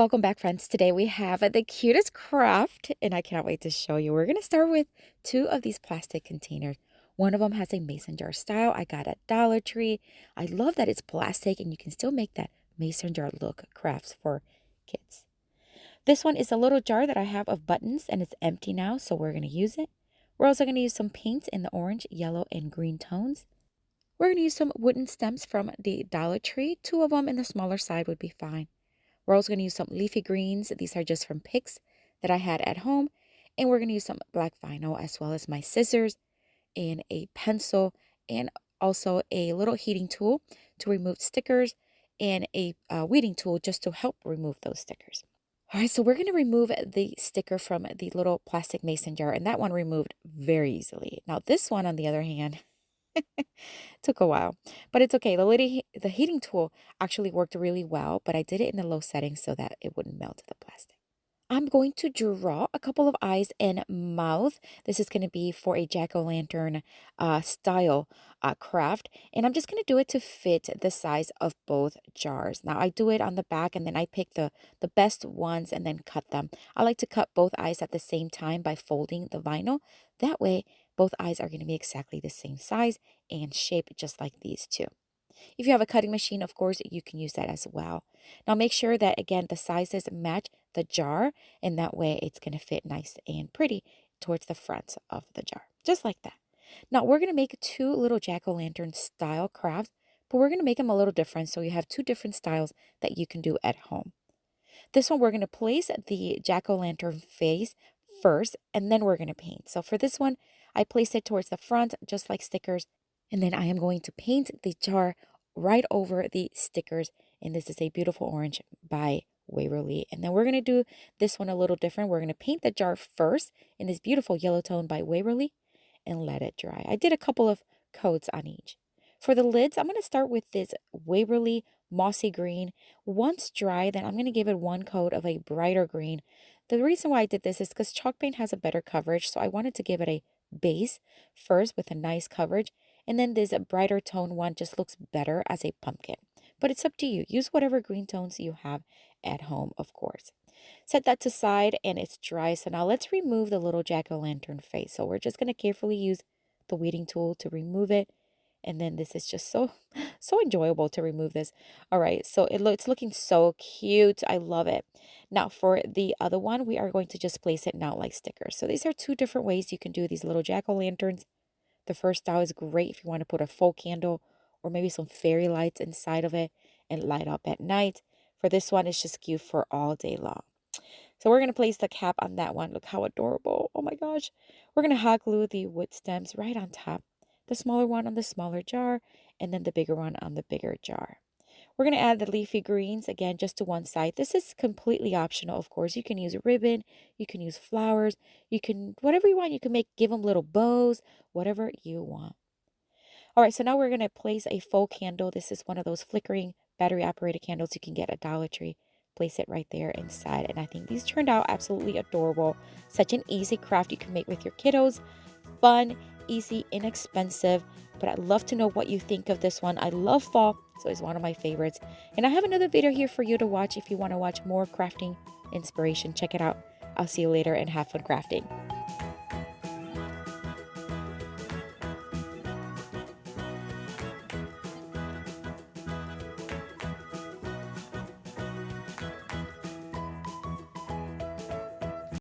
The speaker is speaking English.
Welcome back, friends. Today we have the cutest craft, and I cannot wait to show you. We're going to start with two of these plastic containers. One of them has a mason jar style. I got at Dollar Tree. I love that it's plastic, and you can still make that mason jar look crafts for kids. This one is a little jar that I have of buttons, and it's empty now, so we're going to use it. We're also going to use some paint in the orange, yellow, and green tones. We're going to use some wooden stems from the Dollar Tree. Two of them in the smaller side would be fine. We're also going to use some leafy greens. These are just from picks that I had at home. And we're going to use some black vinyl as well as my scissors and a pencil and also a little heating tool to remove stickers and a weeding tool just to help remove those stickers. All right, so we're going to remove the sticker from the little plastic mason jar, and that one removed very easily. Now this one, on the other hand, took a while, but it's okay. The heating tool actually worked really well, but I did it in a low setting so that it wouldn't melt the plastic. I'm going to draw a couple of eyes and mouth. This is going to be for a jack-o'-lantern style craft, and I'm just going to do it to fit the size of both jars. Now I do it on the back, and then I pick the best ones and then cut them. I like to cut both eyes at the same time by folding the vinyl. That way both eyes are going to be exactly the same size and shape, just like these two. If you have a cutting machine, of course, you can use that as well. Now make sure that, again, the sizes match the jar, and that way it's going to fit nice and pretty towards the front of the jar, just like that. Now we're going to make two little jack-o'-lantern style crafts, but we're going to make them a little different, so you have two different styles that you can do at home. This one, we're going to place the jack-o'-lantern face first, and then we're going to paint. So for this one, I place it towards the front, just like stickers, and then I am going to paint the jar right over the stickers, and this is a beautiful orange by Waverly. And then we're going to do this one a little different. We're going to paint the jar first in this beautiful yellow tone by Waverly and let it dry. I did a couple of coats on each. For the lids, I'm going to start with this Waverly mossy green. Once dry, then I'm going to give it one coat of a brighter green. The reason why I did this is because chalk paint has a better coverage, so I wanted to give it a base first with a nice coverage, and then this brighter tone one just looks better as a pumpkin. But it's up to you. Use whatever green tones you have at home, of course. Set that to side, and it's dry. So now let's remove the little jack-o'-lantern face. So we're just going to carefully use the weeding tool to remove it. And then this is just so enjoyable to remove this. All right, so it's looking so cute. I love it. Now for the other one, we are going to just place it now like stickers. So these are two different ways you can do these little jack-o'-lanterns. The first style is great if you want to put a full candle or maybe some fairy lights inside of it and light up at night. For this one, it's just cute for all day long. So we're going to place the cap on that one. Look how adorable. Oh my gosh. We're going to hot glue the wood stems right on top. The smaller one on the smaller jar, and then the bigger one on the bigger jar. We're going to add the leafy greens, again, just to one side. This is completely optional, of course. You can use a ribbon, you can use flowers, you can, whatever you want, you can give them little bows, whatever you want. All right, so now we're going to place a full candle. This is one of those flickering battery-operated candles you can get at Dollar Tree. Place it right there inside, and I think these turned out absolutely adorable. Such an easy craft you can make with your kiddos. Fun, easy, inexpensive, but I'd love to know what you think of this one. I love fall, so it's one of my favorites. And I have another video here for you to watch if you want to watch more crafting inspiration. Check it out. I'll see you later and have fun crafting.